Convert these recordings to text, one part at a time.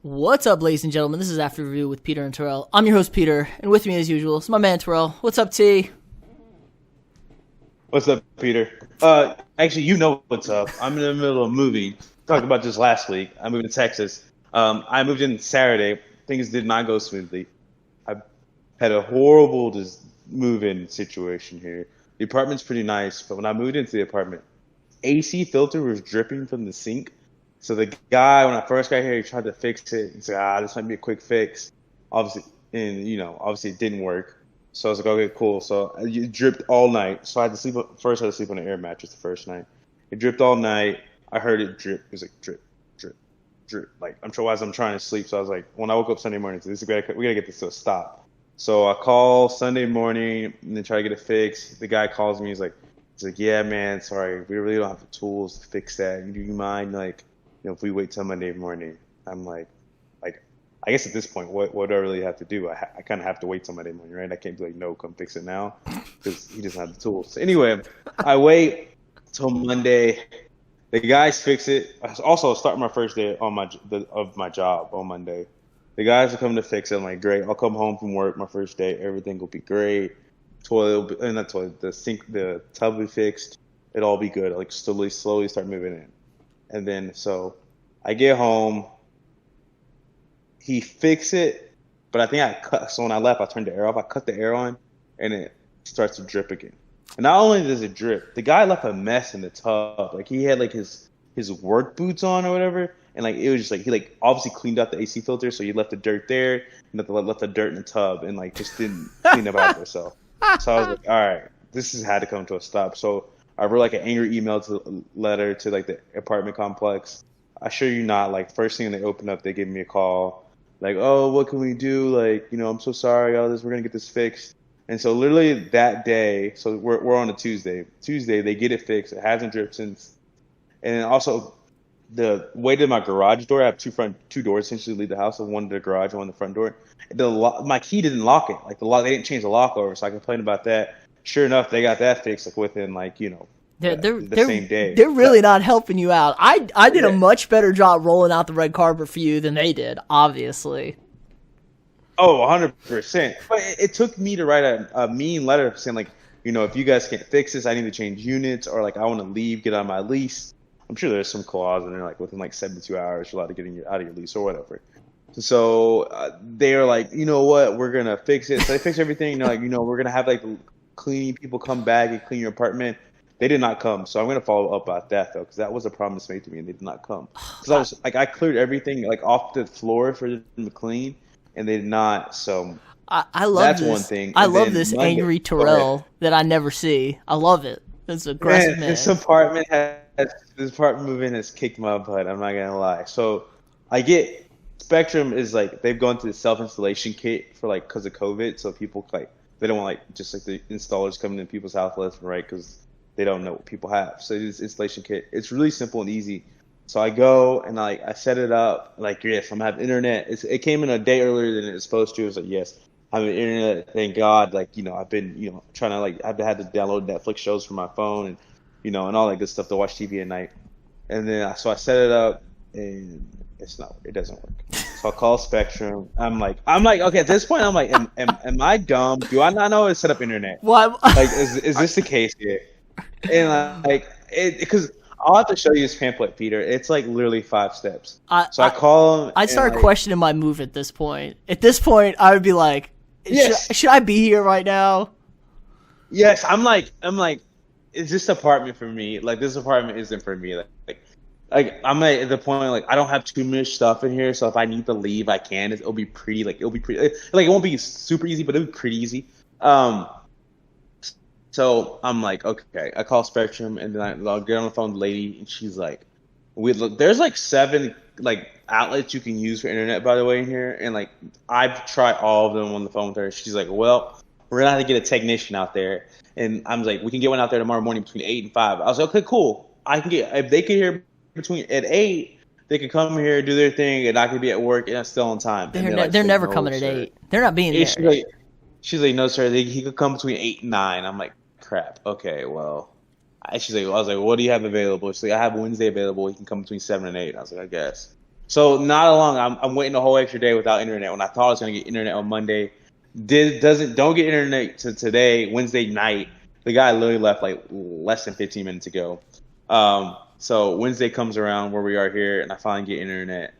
What's up, ladies and gentlemen? This is After Review with Peter and Terrell. I'm your host, Peter, and with me, as usual, is my man, Terrell. What's up, T? What's up, Peter? Actually, you know what's up. I'm in the middle of moving. Talked about this last week. I moved to Texas. I moved in Saturday. Things did not go smoothly. I had a horrible move-in situation here. The apartment's pretty nice, but when I moved into the apartment, AC filter was dripping from the sink. So the guy, when I first got here, he tried to fix it. He said, this might be a quick fix. Obviously it didn't work. So I was like, okay, cool. So it dripped all night. So I had to sleep on an air mattress the first night. It dripped all night. I heard it drip. It was like drip, drip, drip. Like, I'm sure as I'm trying to sleep. So I was like, when I woke up Sunday morning, we got to get this to a stop. So I call Sunday morning and then try to get it fixed. The guy calls me. He's like, yeah, man, sorry. We really don't have the tools to fix that. Do you mind, if we wait till Monday morning? I'm like, I guess at this point, what do I really have to do? I kind of have to wait till Monday morning, right? I can't be like, no, come fix it now, because he doesn't have the tools. So anyway, I wait till Monday. The guys fix it. Also, start my first day on my job on Monday. The guys are coming to fix it. I'm like, great. I'll come home from work my first day. Everything will be great. The sink, the tub will be fixed. It'll all be good. I'll slowly start moving in. And then, so I get home. He fixed it, but I think so when I left, I turned the air off. I cut the air on, and it starts to drip again. And not only does it drip, the guy left a mess in the tub. Like, he had his work boots on or whatever, and it was just he obviously cleaned out the AC filter, so he left the dirt there, and left the dirt in the tub, and just didn't clean up after himself. So I was like, all right, this has had to come to a stop. So I wrote an angry letter to the apartment complex. I sure you not, first thing they open up, they give me a call. Oh, what can we do? I'm so sorry, all this, we're going to get this fixed. And so literally that day, so we're on a Tuesday. Tuesday, they get it fixed. It hasn't dripped since. And also, the way to my garage door, I have two doors essentially to leave the house. One to the garage, one to the front door. My key didn't lock it. They didn't change the lock over, so I complained about that. Sure enough, they got that fixed within the same day. They're really not helping you out. I did a much better job rolling out the red carpet for you than they did, obviously. Oh, 100%. But it took me to write a mean letter saying, if you guys can't fix this, I need to change units, or I want to leave, get on my lease. I'm sure there's some clause in there, within 72 hours, you're allowed to get out of your lease or whatever. So they're like, you know what, we're going to fix it. So they fix everything. They're like, we're going to have cleaning people come back and clean your apartment. They did not come, so I'm going to follow up about that, though, because that was a promise made to me, and they did not come. Because I cleared everything, off the floor for them to clean, and they did not, so I love that's this. one thing. I love this angry Terrell that I never see. I love it. It's aggressive, man. This apartment moving has kicked my butt, I'm not going to lie. So I get, Spectrum is, they've gone to the self-installation kit for, because of COVID, so people, they don't want, the installers coming in people's house left and right, because they don't know what people have. So this installation kit, it's really simple and easy. So I go and I set it up. Yes, I'm gonna have internet. It came in a day earlier than it was supposed to. I was like, yes, I have internet. Thank God. I've been trying to I've had to download Netflix shows from my phone and and all that good stuff to watch TV at night. And then so I set it up and it doesn't work. So I call Spectrum. I'm like, okay, at this point I'm like, am I dumb? Do I not know how to set up internet? What? Is this the case here? And because I'll have to show you this pamphlet, Peter. It's literally 5 steps. I call him. I'd start questioning my move at this point. At this point, I would be like, yes. should I be here right now? Yes, I'm like, is this apartment for me? This apartment isn't for me. I'm at the point I don't have too much stuff in here, so if I need to leave, I can. It'll be pretty. It won't be super easy, but it'll be pretty easy. So I'm like, okay. I call Spectrum, and then I'll get on the phone with the lady, and she's like, there's 7 outlets you can use for internet, by the way, in here, and I've tried all of them on the phone with her. She's like, well, we're gonna have to get a technician out there, and I'm like, we can get one out there tomorrow morning between 8 and 5. I was like, okay, cool. I can get, if they can hear at 8, they can come here, do their thing, and I can be at work, and I'm still on time. They're never coming at 8. They're not being there. She's like, no, sir. He could come between 8 and 9. I'm like, crap. Okay, well. I was like, what do you have available? She's like, I have Wednesday available. He can come between 7 and 8. I was like, I guess. So not long. I'm waiting a whole extra day without internet when I thought I was gonna get internet on Monday. Don't get internet to today, Wednesday night. The guy literally left like less than 15 minutes ago. So Wednesday comes around where we are here, and I finally get internet,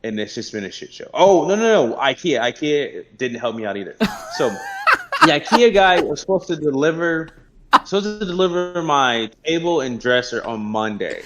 and it's just been a shit show. Oh no! IKEA didn't help me out either. So the IKEA guy was supposed to deliver my table and dresser on Monday.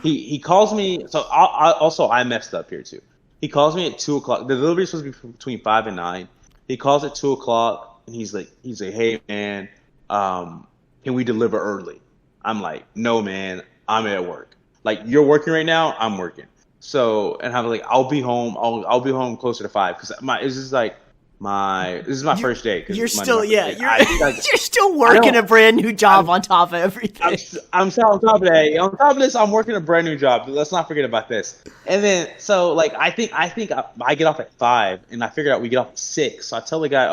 He calls me. So I messed up here too. He calls me at 2:00. The delivery is supposed to be between 5 and 9. He calls at 2:00 and he's like, hey man, can we deliver early? I'm like, no man, I'm at work. Like, you're working right now, I'm working. So, and I'm like, I'll be home. I'll be home closer to 5 because this is my first day. You're still you're still working a brand new job on top of everything. I'm still on top of that. On top of this, I'm working a brand new job. Let's not forget about this. And then so like I think I get off at 5, and I figured out we get off at 6. So I tell the guy,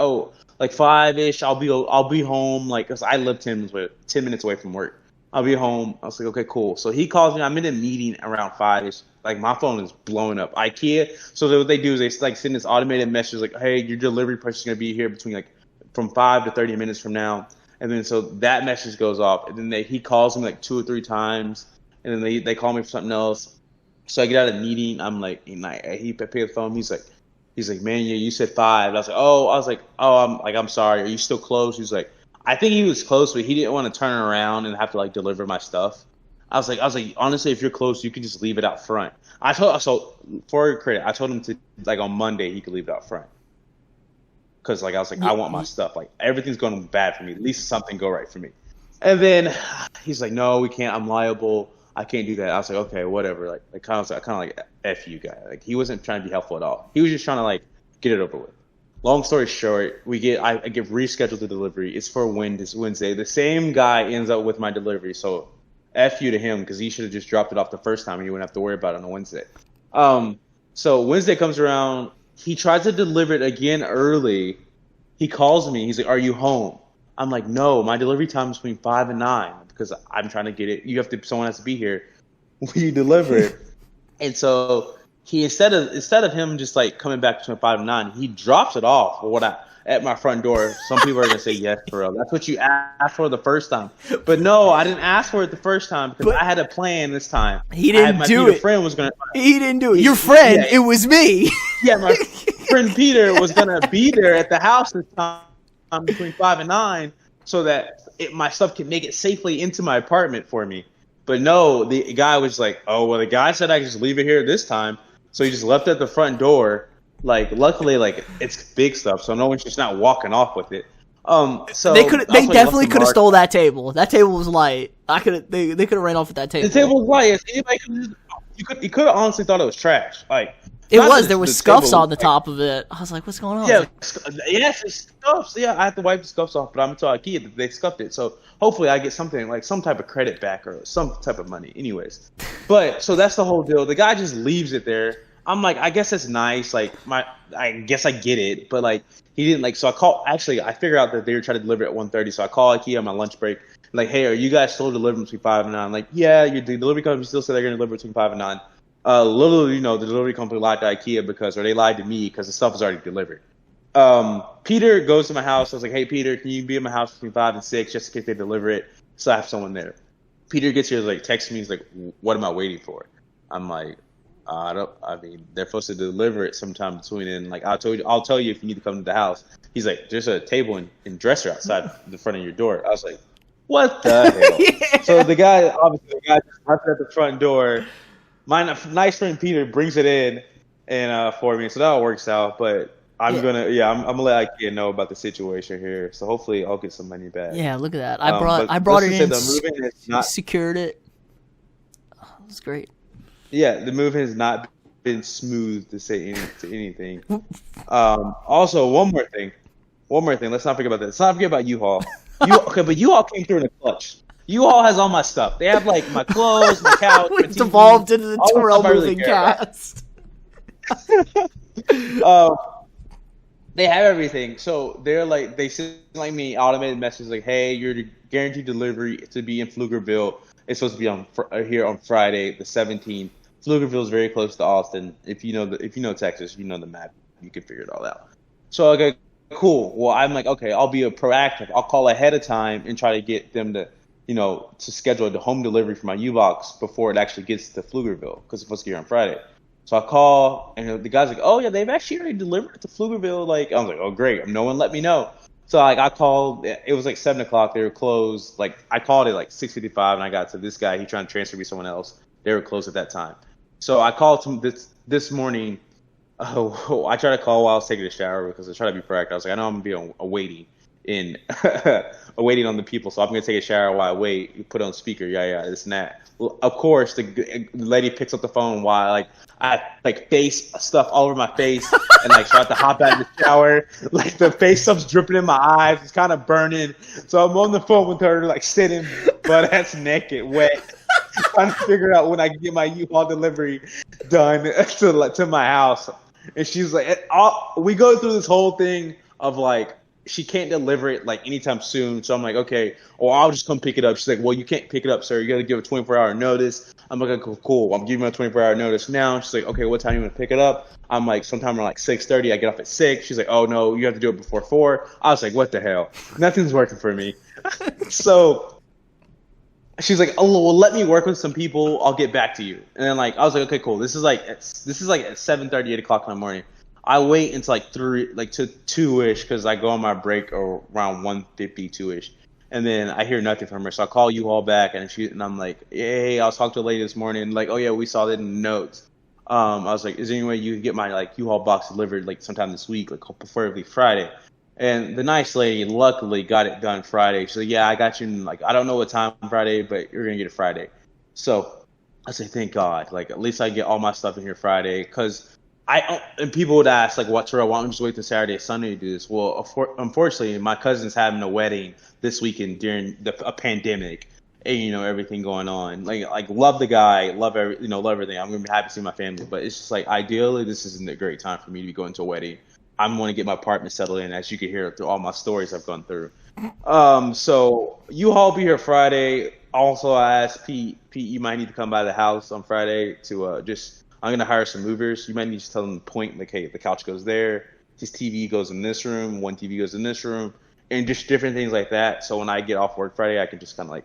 like 5-ish, I'll be home. Like, cause I live 10 minutes away from work. I'll be home. I was like, okay, cool. So he calls me. I'm in a meeting around 5-ish. Like, my phone is blowing up. IKEA. So what they do is they like send this automated message like, hey, your delivery person's gonna be here between like from 5 to 30 minutes from now. And then so that message goes off, and then he calls me like 2 or 3 times, and then they call me for something else. So I get out of the meeting. I'm like, and he picked up the phone. He's like, man, you said 5. I was like, I'm sorry. Are you still closed? He's like, I think he was close, but he didn't want to turn around and have to like deliver my stuff. I was like, honestly, if you're close, you can just leave it out front. So for credit, I told him to like on Monday he could leave it out front. Cause like I was like, I want my stuff. Like, everything's going bad for me. At least something go right for me. And then he's like, no, we can't. I'm liable. I can't do that. I was like, okay, whatever. Like kind of like F you guy. Like, he wasn't trying to be helpful at all. He was just trying to like get it over with. Long story short, I get rescheduled the delivery. It's for Wednesday. The same guy ends up with my delivery. So F you to him, because he should have just dropped it off the first time and you wouldn't have to worry about it on a Wednesday. So Wednesday comes around. He tries to deliver it again early. He calls me. He's like, are you home? I'm like, no, my delivery time is between 5 and 9 because I'm trying to get it. Someone has to be here when you deliver it. And so he, instead of him just like coming back between 5 and 9, he drops it off at my front door. Some people are gonna say, yes, Terrell, that's what you asked for the first time. But no, I didn't ask for it the first time because I had a plan this time. He didn't do it. He didn't do it. Your friend, it was me. Yeah, my friend Peter was gonna be there at the house this time between 5 and 9 so that my stuff can make it safely into my apartment for me. But no, the guy was like, oh, well, the guy said I could just leave it here this time. So he just left it at the front door. Like, luckily, like, it's big stuff, so no one's just not walking off with it. So they definitely could have stole that table. That table was light. They could have ran off with that table. The table was light. You could have honestly thought it was trash. Like, there was scuffs on the top of it. I was like, what's going on? Yeah, yes, it's scuffs. Yeah, I had to wipe the scuffs off, but I'm told IKEA that they scuffed it. So hopefully I get something like some type of credit back or some type of money. Anyways, but so that's the whole deal. The guy just leaves it there. I'm like, I guess it's nice. Like, I guess I get it, but like he didn't like. So I call. Actually, I figured out that they were trying to deliver at 1:30. So I call IKEA on my lunch break. Like, hey, are you guys still delivering between 5 and 9? I'm like, yeah, the delivery company still said they're going to deliver between 5 and 9. Literally, the delivery company lied to IKEA or they lied to me because the stuff was already delivered. Peter goes to my house. I was like, hey, Peter, can you be in my house between 5 and 6 just in case they deliver it? So I have someone there. Peter gets here, like, texts me. He's like, what am I waiting for? I'm like, they're supposed to deliver it sometime between and like, I'll tell you if you need to come to the house. He's like, there's a table and dresser outside the front of your door. I was like, what the hell? Yeah. So the guy just left it at the front door. My nice friend Peter brings it in and for me, so that all works out. But I'm gonna let IKEA know about the situation here. So hopefully I'll get some money back. Yeah, look at that. I brought it in, secured it. Oh, it was great. Yeah, the move has not been smooth to say anything. Also, one more thing. Let's not forget about this. Let's not forget about U-Haul. But U-Haul came through in a clutch. U-Haul has all my stuff. They have like my clothes, my couch, my TV. It's evolved into the Terrell Movingcast. They have everything. So they send like me automated messages like, hey, you're guaranteed delivery to be in Pflugerville. It's supposed to be here on Friday, the 17th. Pflugerville is very close to Austin. If you know Texas, you know the map. You can figure it all out. So okay, cool. Well, I'm like, okay, I'll be proactive. I'll call ahead of time and try to get them to, to schedule the home delivery for my U-Box before it actually gets to Pflugerville because it's supposed to get here on Friday. So I call, and the guy's like, oh, yeah, they've actually already delivered it to Pflugerville. Like, I was like, oh, great. No one let me know. So, like, I called. It was like 7 o'clock. They were closed. Like, I called it like 6:55, and I got to this guy. He trying to transfer me to someone else. They were closed at that time. So I called him this morning. I tried to call while I was taking a shower because I try to be proactive. I was like, I know I'm going to be waiting on the people, so I'm going to take a shower while I wait. You put it on speaker, yeah, this and that. Well, of course, the lady picks up the phone while I face stuff all over my face and so I have to hop out of the shower. Like the face stuff's dripping in my eyes. It's kind of burning. So I'm on the phone with her, sitting butt ass naked, wet, trying to figure out when I can get my U-Haul delivery done to my house. And she's like, we go through this whole thing of she can't deliver it anytime soon. So I'm like, okay, or I'll just come pick it up. She's like, well, you can't pick it up, sir. You got to give a 24-hour notice. I'm like, okay, cool. I'm giving you a 24-hour notice now. She's like, okay, what time you want to pick it up? I'm like, sometime around 6:30. I get off at 6. She's like, oh no, you have to do it before 4. I was like, what the hell? Nothing's working for me. So she's like, oh well, let me work with some people. I'll get back to you. And then I was like, okay, cool. This is at 7:30, 8 o'clock in the morning. I wait until 3, to 2-ish because I go on my break around 1:52-ish, and then I hear nothing from her. So I call you all back, and I'm like, hey, I was talking to a lady this morning. Oh yeah, we saw that in the notes. I was like, is there any way you could get my U-Haul box delivered sometime this week, preferably Friday? And the nice lady luckily got it done Friday. She's like, yeah, I got you. I don't know what time Friday, but you're gonna get it Friday. So I say, thank God. At least I get all my stuff in here Friday because. And people would ask, what, Terrell, why don't you just wait till Saturday or Sunday to do this? Well, unfortunately, my cousin's having a wedding this weekend during a pandemic and, everything going on. Love the guy, love everything. I'm going to be happy to see my family. But it's just ideally, this isn't a great time for me to be going to a wedding. I'm going to get my apartment settled in, as you can hear through all my stories I've gone through. So U-Haul will be here Friday. Also, I asked Pete, you might need to come by the house on Friday to I'm going to hire some movers. You might need to tell them to point, hey, the couch goes there. This TV goes in this room. One TV goes in this room. And just different things like that. So when I get off work Friday, I can just kind of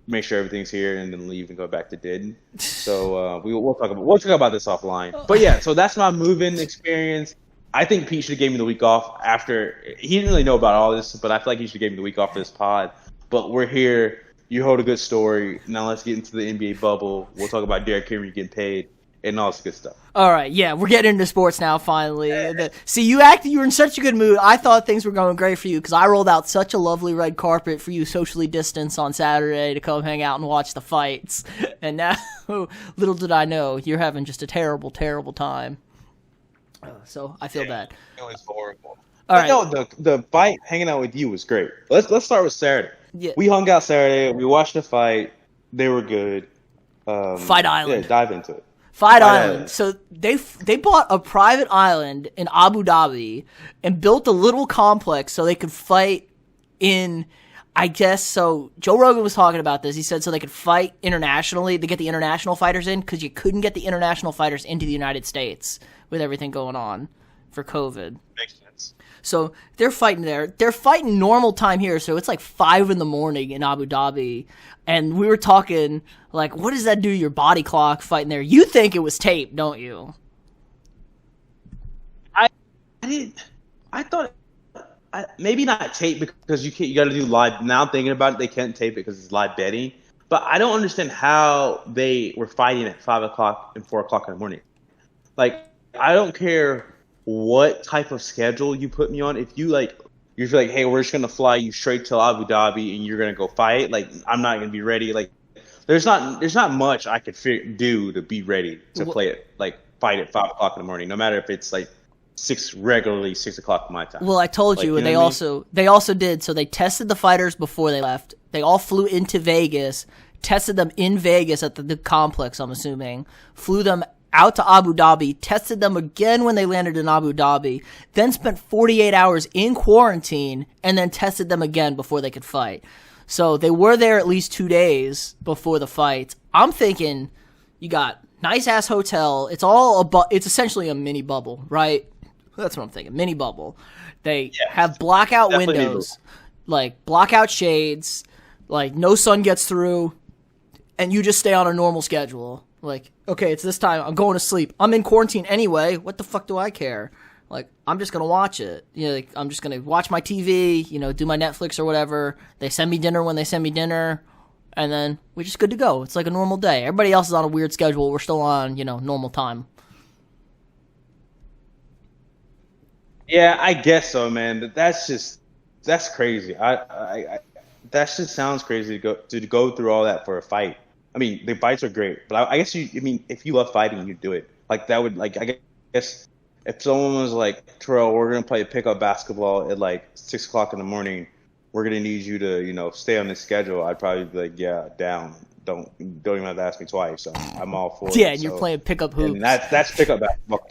make sure everything's here and then leave and go back to Didden. So we'll talk about this offline. But yeah, so that's my moving experience. I think Pete should have gave me the week off after. He didn't really know about all this, but I feel like he should have gave me the week off for this pod. But we're here. You hold a good story. Now let's get into the NBA bubble. We'll talk about Derrick Henry getting paid. And all this good stuff. All right, yeah, we're getting into sports now, finally. See, you were in such a good mood. I thought things were going great for you because I rolled out such a lovely red carpet for you socially distanced on Saturday to come hang out and watch the fights. And now, little did I know, you're having just a terrible, terrible time. So I feel bad. It was horrible. All right. No, the fight hanging out with you was great. Let's start with Saturday. Yeah. We hung out Saturday. We watched the fight. They were good. Fight Island. Yeah, dive into it. Fight Island. So they bought a private island in Abu Dhabi and built a little complex so they could fight in, I guess, so Joe Rogan was talking about this. He said so they could fight internationally to get the international fighters in because you couldn't get the international fighters into the United States with everything going on for COVID. Makes sense. So they're fighting there. They're fighting normal time here, so it's 5 in the morning in Abu Dhabi. And we were talking, what does that do to your body clock fighting there? You think it was tape, don't you? I thought maybe not tape because you got to do live. Now thinking about it, they can't tape it because it's live betting. But I don't understand how they were fighting at 5 o'clock and 4 o'clock in the morning. I don't care what type of schedule you put me on. If you you're hey, we're just gonna fly you straight to Abu Dhabi and you're gonna go fight. I'm not gonna be ready. There's not much I could do to be ready to play it. Fight at 5 o'clock in the morning, no matter if it's 6 o'clock my time. Well, I told you, and they also did. So they tested the fighters before they left. They all flew into Vegas, tested them in Vegas at the complex. I'm assuming flew them out to Abu Dhabi, tested them again when they landed in Abu Dhabi, then spent 48 hours in quarantine, and then tested them again before they could fight. So they were there at least 2 days before the fight. I'm thinking you got nice ass hotel. It's all it's essentially a mini bubble, right? That's what I'm thinking. Mini bubble. They have blackout windows, like blackout shades, like no sun gets through, and you just stay on a normal schedule. Like, okay, it's this time. I'm going to sleep. I'm in quarantine anyway. What the fuck do I care? Like, I'm just gonna watch it. You know, like, I'm just gonna watch my TV. You know, do my Netflix or whatever. They send me dinner when they send me dinner, and then we're just good to go. It's like a normal day. Everybody else is on a weird schedule. We're still on, normal time. Yeah, I guess so, man. But that's crazy. I that just sounds crazy to go through all that for a fight. I mean, the fights are great, but I guess if you love fighting, you do it. Like that would I guess if someone was like, Terrell, we're gonna play pickup basketball at like 6 o'clock in the morning, we're gonna need you to stay on this schedule. I'd probably be like, yeah, down. Don't even have to ask me twice. I'm all for it. Yeah, and you're playing pickup hoops. And that's pickup basketball.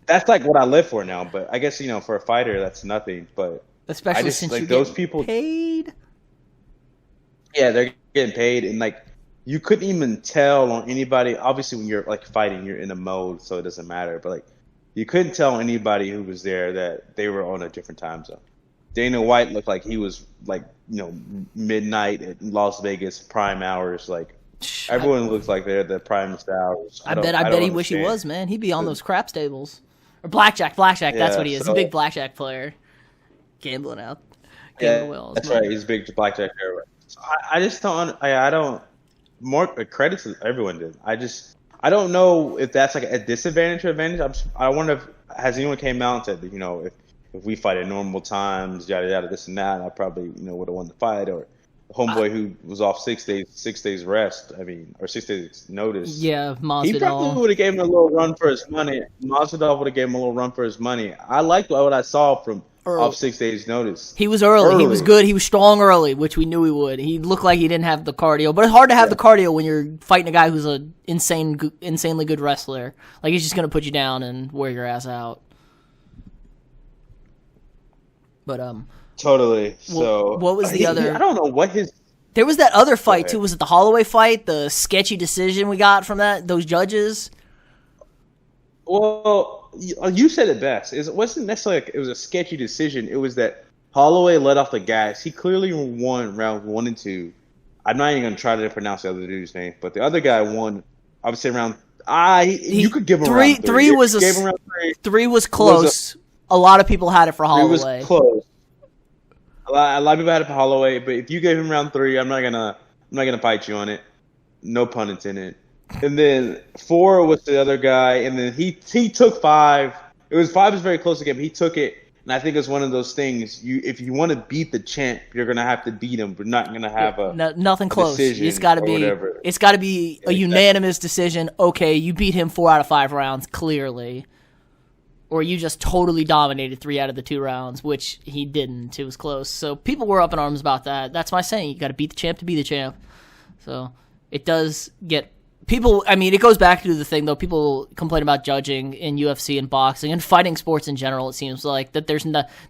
That's like what I live for now. But I guess for a fighter, that's nothing. But especially since like you're those people paid. Yeah, they're getting paid, and like you couldn't even tell on anybody. Obviously, when you're like fighting, you're in a mode, so it doesn't matter. But like you couldn't tell anybody who was there that they were on a different time zone. Dana White looked like he was like midnight at Las Vegas prime hours. Like everyone looks like they're the primest hours. I bet he wish he was, man. He'd be on those craps tables or blackjack. That's what he is. He's a big blackjack player, gambling out. That's right. He's a big blackjack player. So I just don't. I don't. More credits to everyone did. I don't know if that's like a disadvantage or advantage. I wonder if has anyone came out and said that if we fight at normal times, yada yada, this and that, I probably would have won the fight. Or the homeboy who was off 6 days rest. I mean, or 6 days notice. Yeah, Masvidal. He probably would have gave him a little run for his money. Masvidal would have gave him a little run for his money. I liked what I saw from off 6 days notice. He was early. He was good. He was strong early, which we knew he would. He looked like he didn't have the cardio, but it's hard to have the cardio when you're fighting a guy who's an insanely good wrestler. Like he's just gonna put you down and wear your ass out. But totally. So what was the other? I don't know what his. There was that other fight too. Was it the Holloway fight? The sketchy decision we got from those judges. Well, you said it best. It wasn't necessarily it was a sketchy decision. It was that Holloway let off the gas. He clearly won round 1 and 2. I'm not even going to try to pronounce the other dude's name, but the other guy won. I would say round. You could give him round 3. Three was close. A lot of people had it for Holloway. 3 was close. A lot of people had it for Holloway, but if you gave him round 3, I'm not gonna fight you on it. No pun intended. And then 4 was the other guy, and then he took 5. It was 5 was very close again, but he took it, and I think it's one of those things. If you want to beat the champ, you're gonna have to beat him. We're not gonna have nothing close. It's got to be whatever. It's got to be a unanimous decision. Okay, you beat him 4 out of 5 rounds clearly, or you just totally dominated 3 out of the 2 rounds, which he didn't. It was close. So people were up in arms about that. That's my saying. You got to beat the champ to be the champ. So it does get. People, I mean, it goes back to the thing, though. People complain about judging in UFC and boxing and fighting sports in general, it seems like, that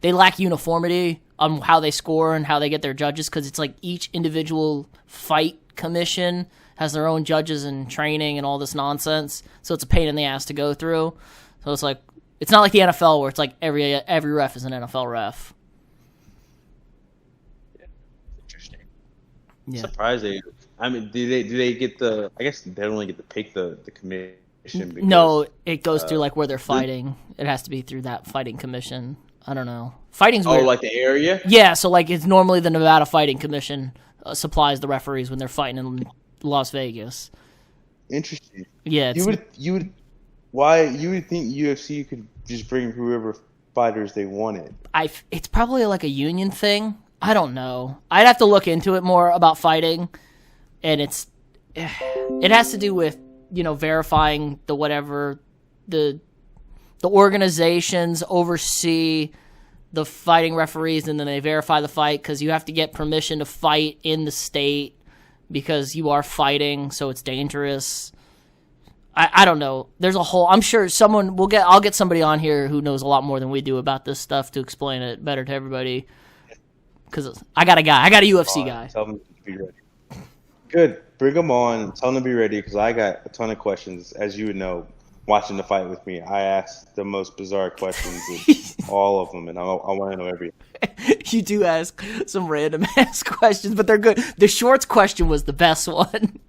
they lack uniformity on how they score and how they get their judges, because it's like each individual fight commission has their own judges and training and all this nonsense, so it's a pain in the ass to go through. So it's like, it's not like the NFL where it's like every ref is an NFL ref. Interesting. Yeah. Surprising. I mean, do they get the? I guess they don't really get to pick the commission. Because, no, it goes through like where they're fighting. It has to be through that fighting commission. I don't know. Fighting's weird. like the area. Yeah, so like it's normally the Nevada Fighting Commission supplies the referees when they're fighting in Las Vegas. Interesting. Yeah, you would think UFC could just bring whoever fighters they wanted. It's probably like a union thing. I don't know. I'd have to look into it more about fighting. And it has to do with, verifying the organizations oversee the fighting referees, and then they verify the fight because you have to get permission to fight in the state because you are fighting, so it's dangerous. I don't know. There's a whole. I'm sure I'll get somebody on here who knows a lot more than we do about this stuff to explain it better to everybody. Because I got a UFC guy. Tell me to be ready. Good. Bring them on. Tell them to be ready because I got a ton of questions. As you would know, watching the fight with me, I asked the most bizarre questions of all of them, and I want to know everything. You do ask some random ass questions, but they're good. The shorts question was the best one.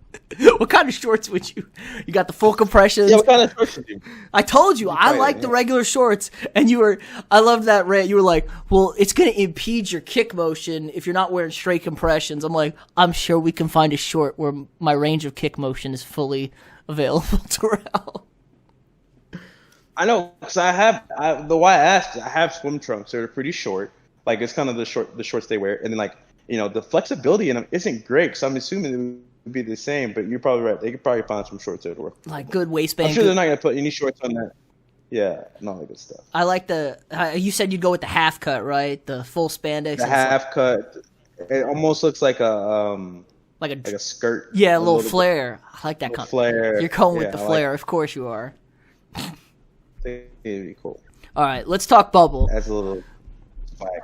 What kind of shorts would you? You got the full compressions. Yeah, what kind of shorts would you? I told you I like the regular shorts, and you were. I loved that rant. You were like, "Well, it's going to impede your kick motion if you're not wearing straight compressions." I'm like, I'm sure we can find a short where my range of kick motion is fully available, Terrell. I know because the why I asked. I have swim trunks. They're pretty short. Like it's kind of the shorts they wear, and then like the flexibility in them isn't great. So I'm assuming it would be the same, but you're probably right. They could probably find some shorts that work. Like good waistband. I'm sure they're not gonna put any shorts on that. Yeah, and all that good stuff. I like you said you'd go with the half cut, right? The full spandex. The half cut. It almost looks like a like a skirt. Yeah, a little flare. I like that flare. You're going with the flare, of course you are. I think it'd be cool. All right, let's talk bubble. That's a little swag.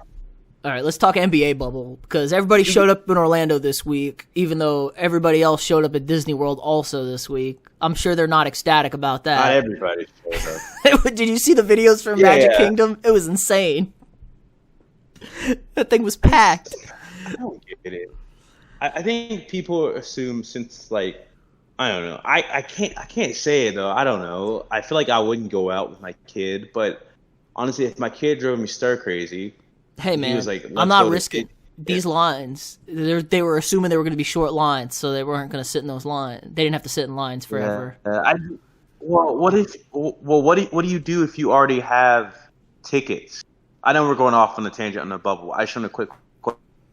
All right, let's talk NBA bubble because everybody showed up in Orlando this week, even though everybody else showed up at Disney World also this week. I'm sure they're not ecstatic about that. Not everybody showed up. Did you see the videos from Magic Kingdom? It was insane. That thing was packed. I don't get it. I think people assume since like I don't know. I can't say it though. I don't know. I feel like I wouldn't go out with my kid, but honestly, if my kid drove me stir crazy. Hey man, was like, I'm not risking these lines. They were assuming they were going to be short lines, so they weren't going to sit in those lines. They didn't have to sit in lines forever. What do you do if you already have tickets? I know we're going off on a tangent on the bubble. I just want a quick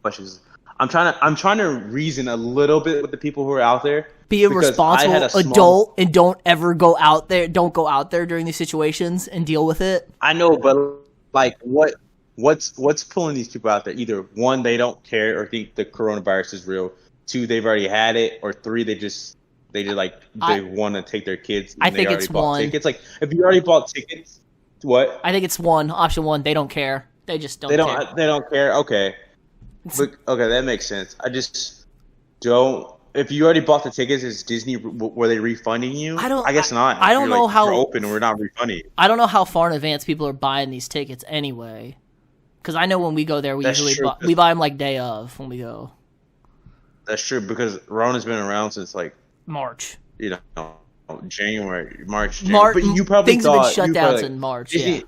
questions. I'm trying to reason a little bit with the people who are out there. Be a responsible adult and don't ever go out there. Don't go out there during these situations and deal with it. I know, but like what's pulling these people out there? Either one, they don't care or think the coronavirus is real. Two, they've already had it, or three, they want to take their kids. I think it's one. Tickets. Like if you already bought tickets, what? I think it's one. Option one. They don't care. They just don't. They don't care. Okay. But, okay, that makes sense. I just don't. If you already bought the tickets, is Disney were they refunding you? I guess not. I don't know how you're open. We're not refunding you. I don't know how far in advance people are buying these tickets anyway. Because I know when we go there, we usually buy them like day of when we go. That's true because Rona's been around since like March. January, March. But you probably things have been shut down since March. Disney,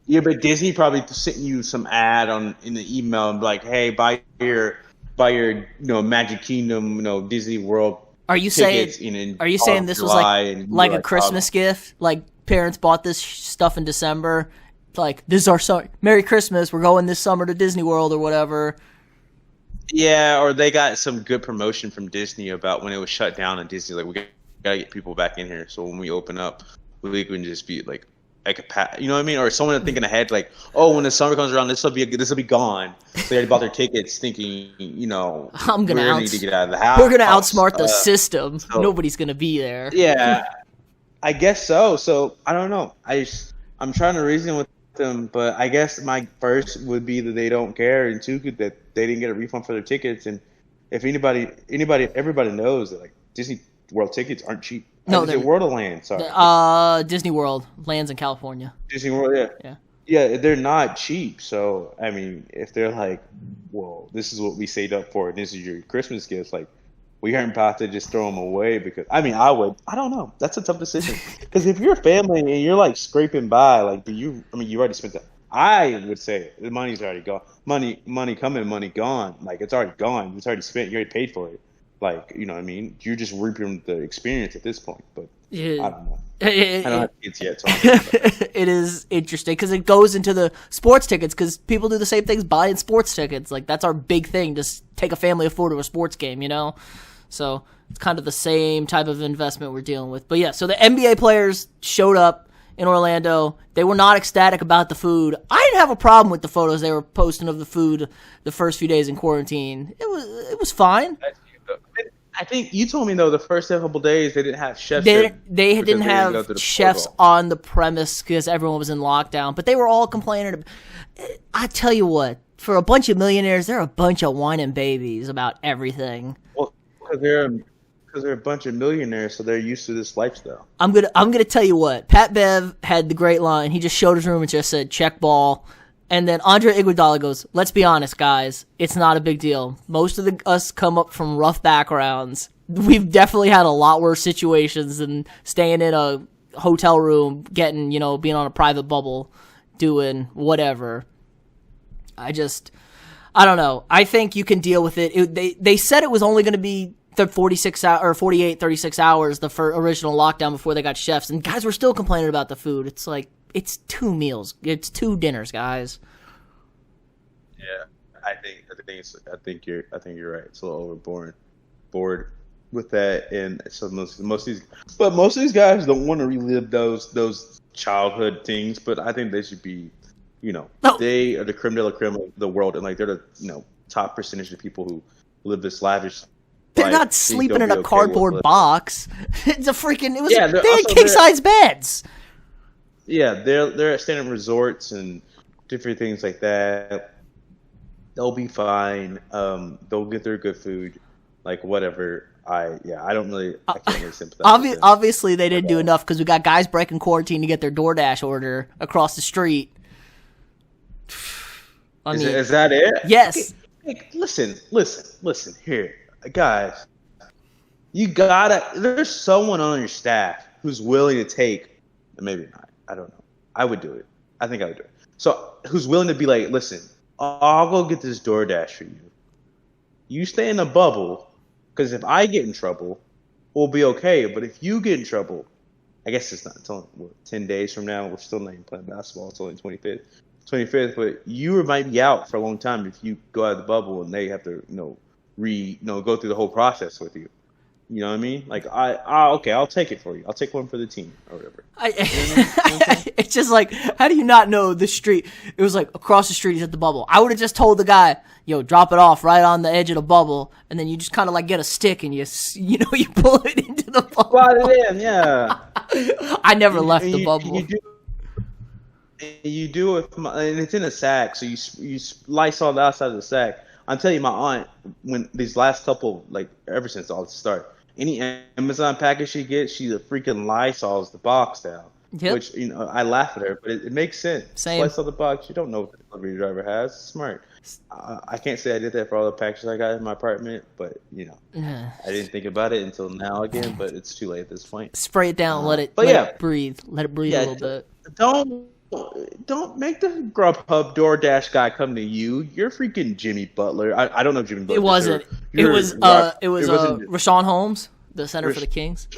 yeah, but Disney probably sent you some ad in the email and be like, hey, buy your Magic Kingdom, Disney World. Are you tickets saying? Are you saying this was like a Christmas gift? Like parents bought this stuff in December. Like this is our Merry Christmas. We're going this summer to Disney World or whatever. Yeah, or they got some good promotion from Disney about when it was shut down and Disney like we gotta get people back in here. So when we open up, we can just be like you know what I mean? Or someone thinking ahead, like, oh, when the summer comes around, this will be gone. So they already bought their tickets, thinking, need to get out of the house. We're gonna outsmart the system. So, nobody's gonna be there. Yeah, I guess so. So I don't know. I'm trying to reason with them, but I guess my first would be that they don't care, and two, that they didn't get a refund for their tickets. And if everybody knows that like Disney World tickets aren't cheap. No, they're World of Land. Sorry. Disney World lands in California. Disney World, yeah, they're not cheap. So I mean, if they're like, well, this is what we saved up for, and this is your Christmas gift, like we aren't about to just throw them away because I don't know. That's a tough decision because if you're a family and you're like scraping by, like, you already spent that. I would say the money's already gone. Money coming, money gone. Like it's already gone. It's already spent. You already paid for it. Like, you know what I mean? You're just reaping the experience at this point, but I don't know. I don't have kids yet. So it is interesting because it goes into the sports tickets because people do the same things buying sports tickets. Like, that's our big thing. Just take a family of four to a sports game, So it's kind of the same type of investment we're dealing with. But yeah, so the NBA players showed up in Orlando. They were not ecstatic about the food. I didn't have a problem with the photos they were posting of the food the first few days in quarantine. It was fine. I think you told me though the first couple days they didn't have chefs. They didn't have chefs on the premise because everyone was in lockdown. But they were all complaining. I tell you what, for a bunch of millionaires, they're a bunch of whining babies about everything. Because they're a bunch of millionaires, so they're used to this lifestyle. I'm gonna tell you what. Pat Bev had the great line. He just showed his room and just said, "Check ball." And then Andre Iguodala goes, "Let's be honest, guys. It's not a big deal. Most of us come up from rough backgrounds. We've definitely had a lot worse situations than staying in a hotel room, getting, being on a private bubble, doing whatever." I don't know. I think you can deal with it. They said it was only going to be the 36 hours, the original lockdown before they got chefs, and guys were still complaining about the food. It's like, it's 2 meals. It's 2 dinners, guys. Yeah, I think you're right. It's a little bored with that, and so most of these guys don't want to relive those childhood things. But I think they should be, they are the creme de la creme of the world, and like they're the top percentage of people who live this lavish. They're not sleeping in a cardboard box. It's a freaking. They had king size beds. Yeah, they're at standard resorts and different things like that. They'll be fine. They'll get their good food, like whatever. I can't really sympathize. Obviously, they didn't do enough because we got guys breaking quarantine to get their DoorDash order across the street. Is that it? Yes. Hey, listen here, guys. There's someone on your staff who's willing to take, maybe not. I don't know. I would do it. I think I would do it. So who's willing to be like, listen, I'll go get this DoorDash for you. You stay in a bubble, because if I get in trouble, we'll be okay. But if you get in trouble, I guess it's only 10 days from now. We're still not even playing basketball. It's only 25th. But you might be out for a long time if you go out of the bubble and they have to, go through the whole process with you. You know what I mean? Like, okay, I'll take it for you. I'll take one for the team or whatever. It's just like, how do you not know the street? It was like across the street is at the bubble. I would have just told the guy, yo, drop it off right on the edge of the bubble, and then you just kind of like get a stick and you pull it into the bubble. Slide it in, yeah. I never left the bubble. You do it, and it's in a sack, so you slice on the outside of the sack. I'm telling you, my aunt, when these last couple, like ever since all the start, any Amazon package she gets, she freaking Lysols the box down. Yep. Which, I laugh at her, but it makes sense. Same. Slice on the box, you don't know what the delivery driver has. It's smart. I can't say I did that for all the packages I got in my apartment, but, I didn't think about it until now again, but it's too late at this point. Spray it down, let it breathe. Let it breathe a little bit. Don't make the Grubhub DoorDash guy come to you. You're freaking Jimmy Butler. I don't know Jimmy Butler. It wasn't. It was Rashawn Holmes, the center for the Kings.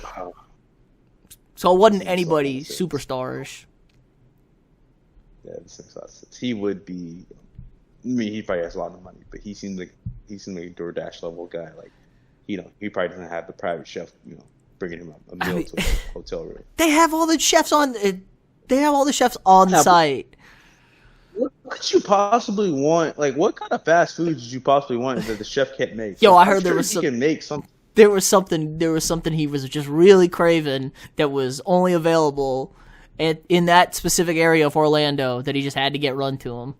So it wasn't anybody superstarish. Yeah, this makes a lot of sense. He would be. I mean, he probably has a lot of money, but he seems like a DoorDash level guy. Like, he probably doesn't have the private chef, bringing him a meal to a hotel room. They have all the chefs on. They have all the chefs on site. What could you possibly want? Like, what kind of fast food did you possibly want that the chef can't make? Yo, I heard there was can make something. There was something he was just really craving that was only available in that specific area of Orlando that he just had to get run to him.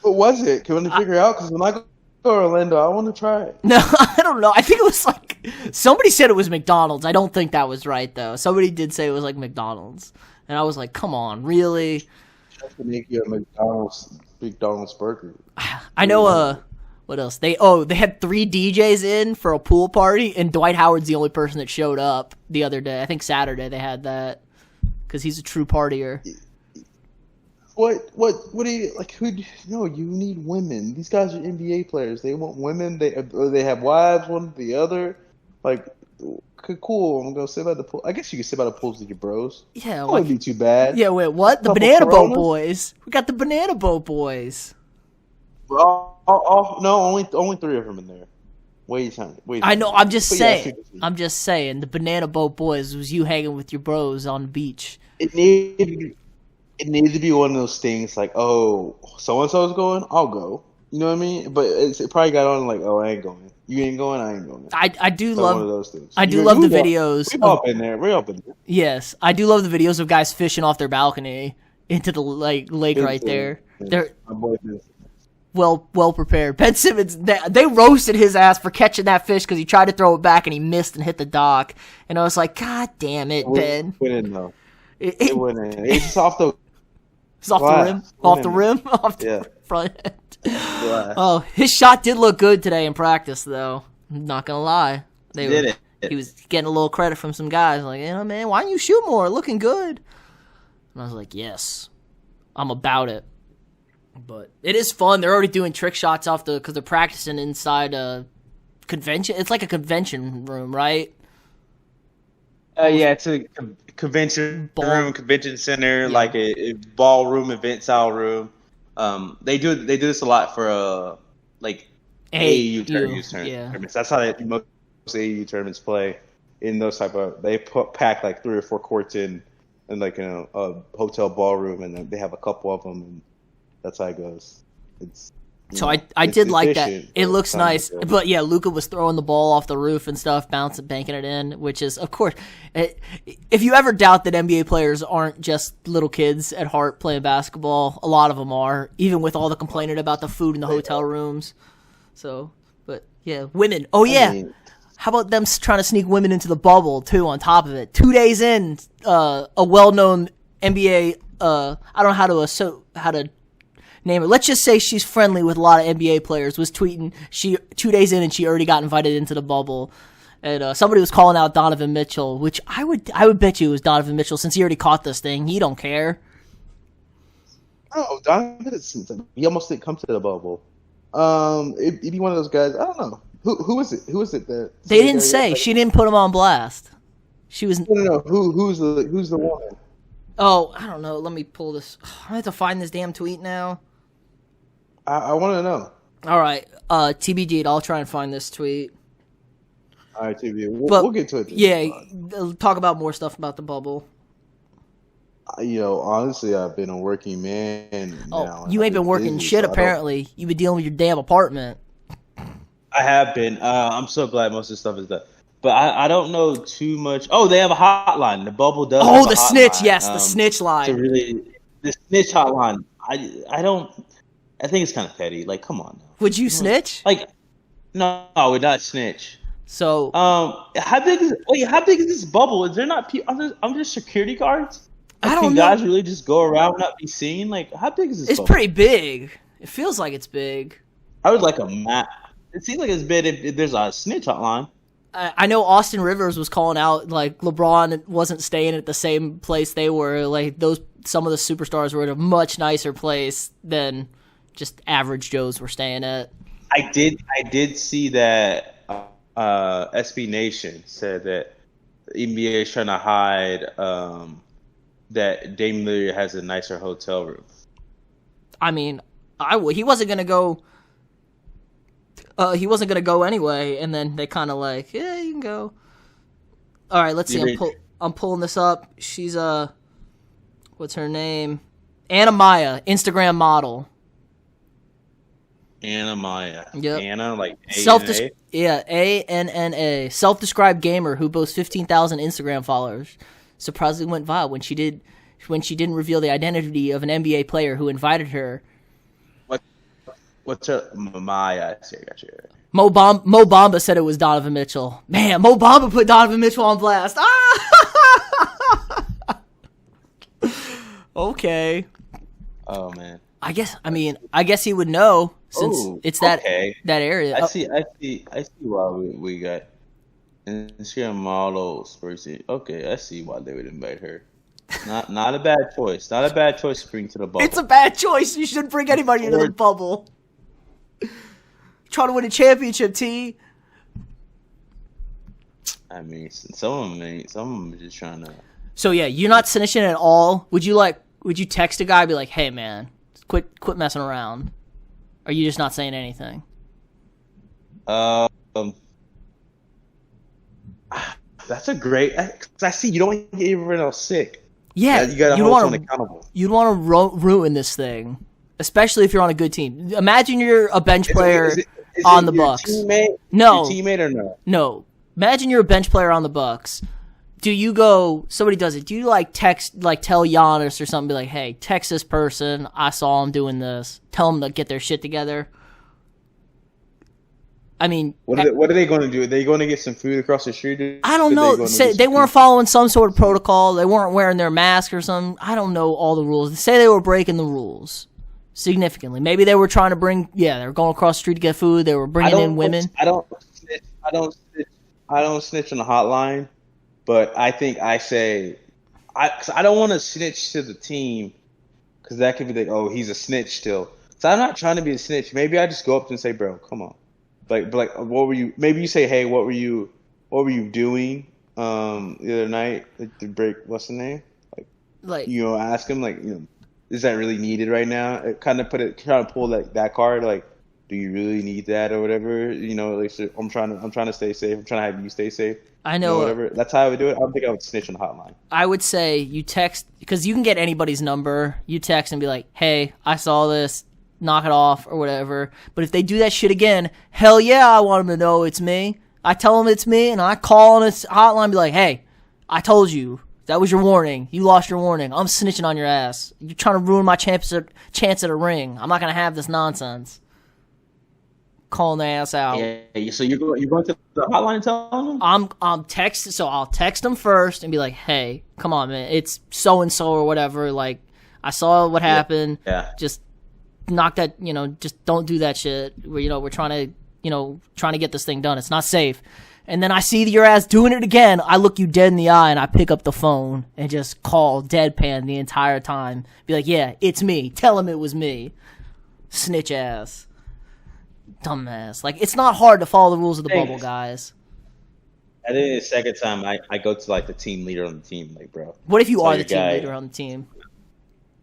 What was it? Can we figure out? Because when I go to Orlando, I want to try it. No, I don't know. I think it was like somebody said it was McDonald's. I don't think that was right though. Somebody did say it was like McDonald's, and I was like, "Come on, really?" I have to make you a McDonald's burger. I know. What else? They had 3 DJs in for a pool party, and Dwight Howard's the only person that showed up the other day. I think Saturday they had that because he's a true partier. What do you like? You need women. These guys are NBA players. They want women. They have wives, one or the other. Like, cool. I'm gonna sit by the pool. I guess you can sit by the pools with your bros. Yeah, that wouldn't be too bad. Yeah, wait, what? The Banana Boat Boys. We got the Banana Boat Boys. No, only 3 of them in there. Wait. I know. I'm just saying. The Banana Boat Boys was you hanging with your bros on the beach. It needs to be one of those things like, oh, so-and-so's going, I'll go. You know what I mean? But it probably got on like, oh, I ain't going. You ain't going, I ain't going. I do love one of those things. I do love the videos. We've all been there. Yes, I do love the videos of guys fishing off their balcony into the lake right there. well prepared. Ben Simmons, they roasted his ass for catching that fish because he tried to throw it back and he missed and hit the dock. And I was like, God damn it, Ben. It went in, though. It went in. It's off the It's off the rim? Off the rim? Off the front end. Oh, his shot did look good today in practice, though. I'm not going to lie. He was getting a little credit from some guys. Like, man, why don't you shoot more? Looking good. And I was like, yes, I'm about it. But it is fun. They're already doing trick shots because they're practicing inside a convention. It's like a convention room, right? Yeah, it's a convention room, convention center, like a ballroom, event style room. They do this a lot for like AAU tournaments. That's how most AAU tournaments play in those type of. They pack like 3 or 4 courts in like a hotel ballroom, and then they have a couple of them, and that's how it goes. I did like that. It looks nice. But yeah, Luka was throwing the ball off the roof and stuff, banking it in, which is, of course, if you ever doubt that NBA players aren't just little kids at heart playing basketball, a lot of them are, even with all the complaining about the food in the hotel rooms. So, but yeah, women. Oh yeah. How about them trying to sneak women into the bubble too on top of it? 2 days in, a well-known NBA, I don't know how to name her. Let's just say she's friendly with a lot of NBA players. Was tweeting 2 days in and she already got invited into the bubble. And somebody was calling out Donovan Mitchell, which I would bet you it was Donovan Mitchell since he already caught this thing. He don't care. Oh, Donovan, he almost didn't come to the bubble. It'd be one of those guys. I don't know. Who is it? Who is it that they didn't say? She didn't put him on blast. She was no. Who's the woman? Oh, I don't know. Let me pull this. I have to find this damn tweet now. I want to know. All right, TBD. I'll try and find this tweet. All right, TBD. We'll get to it. Yeah, talk about more stuff about the bubble. Honestly, I've been a working man now. You ain't been working shit, apparently. You've been dealing with your damn apartment. I have been. I'm so glad most of this stuff is done. But I don't know too much. Oh, they have a hotline. The bubble does. Oh, the snitch. Yes, the snitch line. The snitch hotline. I don't. I think it's kind of petty. Like, come on. Would you snitch? Like, no, I would not snitch. So, how big is this bubble? Is there not people? Are there security guards? I don't know. Can guys really just go around and not be seen? Like, how big is this bubble? It's pretty big. It feels like it's big. I would like a map. It seems like it's big if there's a snitch hotline. I know Austin Rivers was calling out, like, LeBron wasn't staying at the same place they were. Like, some of the superstars were at a much nicer place than just average Joes were staying at. I did see that SB Nation said that the NBA is trying to hide that Dame Lillard has a nicer hotel room. I mean, he wasn't gonna go. He wasn't gonna go anyway, and then they kind of like, yeah, you can go. All right, let's see. I'm pulling this up. She's what's her name? Anna Maya, Instagram model. Anna Maya. Yep. Anna, like A-N-A? Yeah, ANNA. Self-described gamer who boasts 15,000 Instagram followers. Surprisingly went viral when she didn't reveal the identity of an NBA player who invited her. What's her Maya? I got you. Mo Bamba said it was Donovan Mitchell. Man, Mo Bamba put Donovan Mitchell on blast. Ah! Okay. Oh man. I guess he would know since it's that area. I see why we got Instagram model Spursy. Okay, I see why they would invite her. Not a bad choice. Not a bad choice to bring to the bubble. It's a bad choice. You shouldn't bring anybody into the bubble. Trying to win a championship, T. I mean, some of them are just trying to. So yeah, you're not snitching at all. Would you text a guy and be like, "Hey man, quit messing around"? Or are you just not saying anything? That's a great. Cause I see you don't want to get everyone else sick. Yeah, you got to hold someone accountable. You'd want to ruin this thing, especially if you're on a good team. Imagine you're a bench player on the Bucks. Teammate? No, your teammate or no? No. Imagine you're a bench player on the Bucks. do you go? Somebody does it. Do you like text, like tell Giannis or something? Be like, hey, text this person. I saw him doing this. Tell them to get their shit together. I mean, what are they going to do? Are they going to get some food across the street? I don't know. They weren't following some sort of protocol. They weren't wearing their mask or something. I don't know all the rules. They say they were breaking the rules significantly. Maybe they were trying to bring. Yeah, they were going across the street to get food. They were bringing in women. I don't snitch on the hotline, but I think I say, cause I don't want to snitch to the team, because that could be like, oh, he's a snitch still. So I'm not trying to be a snitch. Maybe I just go up and say, bro, come on. Like, what were you? Maybe you say, hey, what were you doing the other night? Like the break, what's the name? Like ask him, like, is that really needed right now? It kind of trying to pull that card, like, do you really need that or whatever? Like, I'm trying to stay safe. I'm trying to have you stay safe. I know. Whatever. That's how I would do it. I don't think I would snitch on the hotline. I would say you text, because you can get anybody's number. You text and be like, hey, I saw this. Knock it off or whatever. But if they do that shit again, hell yeah, I want them to know it's me. I tell them it's me, and I call on this hotline and be like, hey, I told you. That was your warning. You lost your warning. I'm snitching on your ass. You're trying to ruin my chance at a ring. I'm not going to have this nonsense. Calling their ass out. Yeah, so you're going to the hotline and telling them? I'll text them first and be like, hey, come on, man. It's so-and-so or whatever. Like, I saw what happened. Yeah. Just knock that, just don't do that shit. We're trying to get this thing done. It's not safe. And then I see your ass doing it again. I look you dead in the eye and I pick up the phone and just call deadpan the entire time. Be like, yeah, it's me. Tell him it was me. Snitch ass. Dumbass. Like, it's not hard to follow the rules of the bubble, guys. I think the second time I go to like the team leader on the team, like, bro. What if you are the team leader on the team?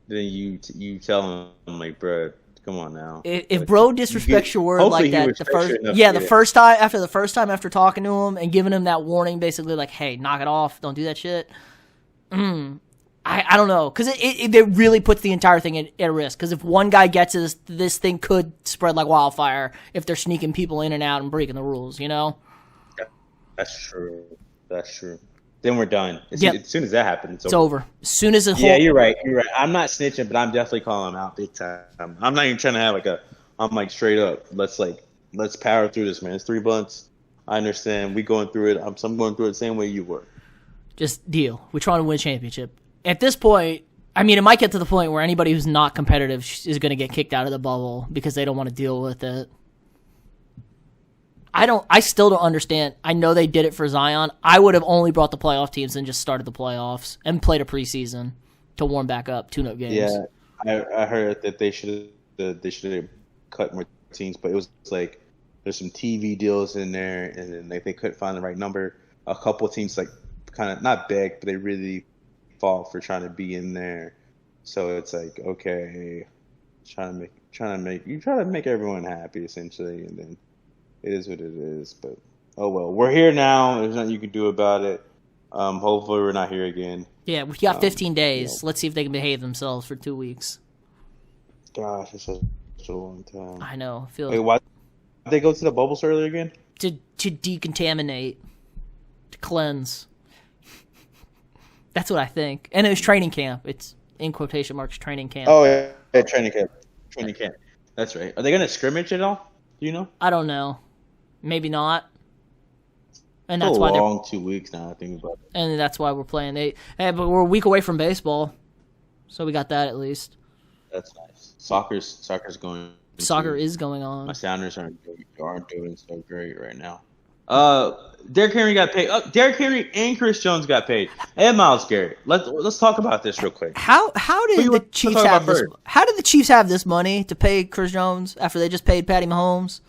Then you tell him, like, bro, come on now. If bro disrespects your word like that, the first time after talking to him and giving him that warning, basically like, hey, knock it off, don't do that shit. I don't know, because it really puts the entire thing at risk. Because if one guy gets this thing could spread like wildfire if they're sneaking people in and out and breaking the rules. That's true. Then we're done. As soon as that happens, it's over. As soon as you're right. I'm not snitching, but I'm definitely calling him out big time. I'm not even trying to have I'm like straight up. Let's power through this, man. It's 3 months. I understand. We going through it. I'm going through it the same way you were. Just deal. We're trying to win a championship. At this point, I mean, it might get to the point where anybody who's not competitive is going to get kicked out of the bubble because they don't want to deal with it. I still don't understand. I know they did it for Zion. I would have only brought the playoff teams and just started the playoffs and played a preseason to warm back up, tune-up games. Yeah, I heard that they should have cut more teams, but it was like there's some TV deals in there, and then they couldn't find the right number. A couple of teams kind of not beg, but they really fall for trying to be in there. So it's like, okay, trying to make everyone happy essentially, and then it is what it is. But oh well, we're here now. There's nothing you can do about it. Hopefully we're not here again. Yeah, we got 15 days. Let's see if they can behave themselves for 2 weeks. Gosh, it's such a long time. I know. Wait, why did they go to the bubbles earlier again? To decontaminate, to cleanse. That's what I think. And it was training camp. It's in quotation marks, training camp. Oh yeah, training camp. Training camp. That's right. Are they gonna scrimmage at all? Do you know? I don't know. Maybe not. And that's why they're 2 weeks now. I think about it. And that's why we're playing. But we're a week away from baseball, so we got that at least. That's nice. Soccer's going. Soccer is going on. My Sounders aren't doing so great right now. Derrick Henry got paid. Derrick Henry and Chris Jones got paid. And Myles Garrett. Let's talk about this real quick. How did the Chiefs have this? How did the Chiefs have this money to pay Chris Jones after they just paid Patty Mahomes?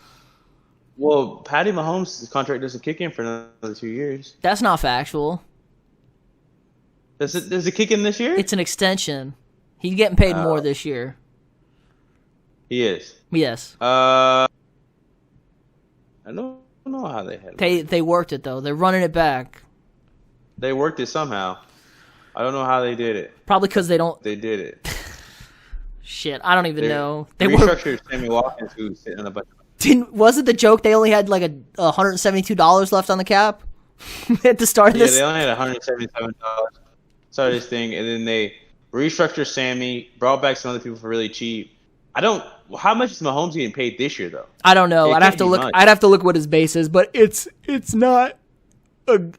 Well, Patty Mahomes' contract doesn't kick in for another 2 years. That's not factual. Does it kick in this year? It's an extension. He's getting paid more this year. He is. Yes. I don't know how they had it. They worked it though. They're running it back. They worked it somehow. I don't know how they did it. Probably because they don't. They did it. Shit, I don't even know. They restructured Sammy Watkins, who's sitting on a bunch of. Was it the joke they only had like $172 left on the cap? at the start of Yeah, this. they only had $177 started this thing, and then they restructured Sammy, brought back some other people for really cheap. How much is Mahomes getting paid this year though? I don't know. It I'd have can't to be look. much. I'd have to look what his base is, but it's not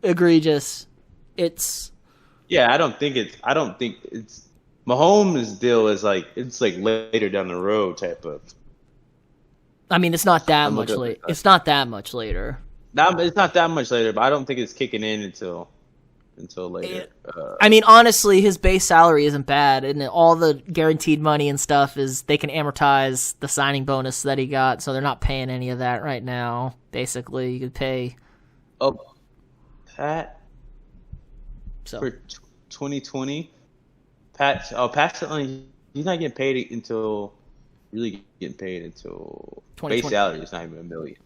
egregious. Yeah, I don't think it's Mahomes' deal is like it's like later down the road type of. I mean, it's not that I'm much looking up late. the- It's not that much later. It's not that much later, but I don't think it's kicking in until later. I mean, honestly, his base salary isn't bad, and all the guaranteed money and stuff is they can amortize the signing bonus that he got, so they're not paying any of that right now. Basically, you could pay. Oh, Pat So for 2020, Pat's only he's not getting paid until really getting paid until base 2020. salary is not even $1 million.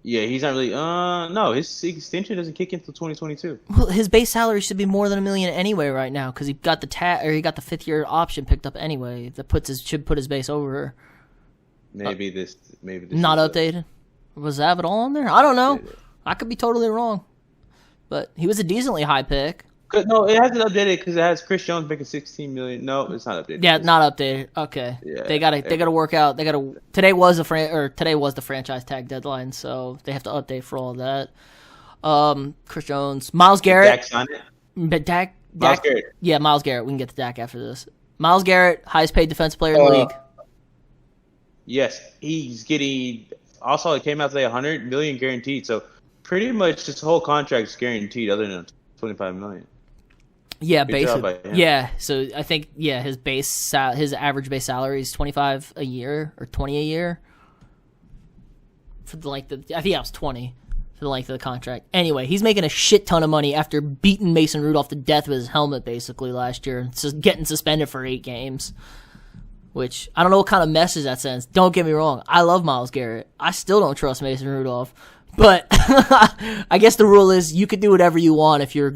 Yeah, he's not really. No, his extension doesn't kick in until 2022. well, his base salary should be more than $1 million anyway right now because he got the 5th-year option picked up anyway. That should put his base over. Maybe this. Not is updated. Was that all on there? I don't know. I could be totally wrong, but he was a decently high pick. No, it hasn't updated because it has Chris Jones making $16 million. No, it's not updated. Yeah, not updated. Okay. Yeah, they gotta work out. Today was the franchise tag deadline, so they have to update for all of that. Chris Jones, Myles Garrett. Dak signed it. But Dak. Myles Garrett. Yeah, Myles Garrett. We can get to Dak after this. Myles Garrett, highest paid defensive player in the league. Yes, he's getting. Also, it came out today $100 million guaranteed. So pretty much his whole contract is guaranteed, other than $25 million. Yeah, Good job by basically. him. Yeah, so I think his average base salary is $25 a year or $20 a year. For I think that was 20 for the length of the contract. Anyway, he's making a shit ton of money after beating Mason Rudolph to death with his helmet basically last year, and just getting suspended for 8 games. Which I don't know what kind of message that sends. Don't get me wrong, I love Myles Garrett. I still don't trust Mason Rudolph, but I guess the rule is you can do whatever you want if you're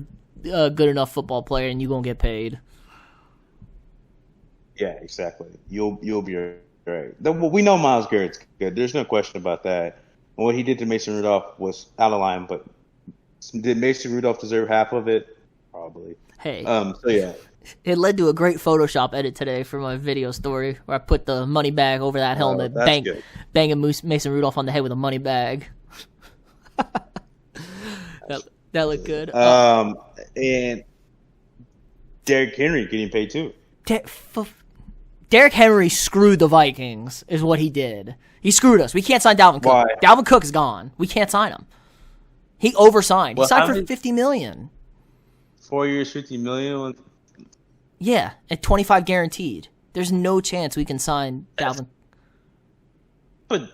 a good enough football player and you're gonna get paid. Yeah, exactly. You'll be right. We know Myles Garrett's good. There's no question about that. And what he did to Mason Rudolph was out of line. But did Mason Rudolph deserve half of it? Probably. Hey, So yeah. it led to a great Photoshop edit today for my video story where I put the money bag over that helmet, that's good. banging Mason Rudolph on the head with a money bag. That looked good. And Derrick Henry getting paid too. Derrick Henry screwed the Vikings, is what he did. He screwed us. We can't sign Dalvin Cook. Why? Dalvin Cook is gone. We can't sign him. He oversigned. Well, he signed how for many- $50 million. 4 years, $50 million. Yeah, at 25 guaranteed. There's no chance we can sign Dalvin. But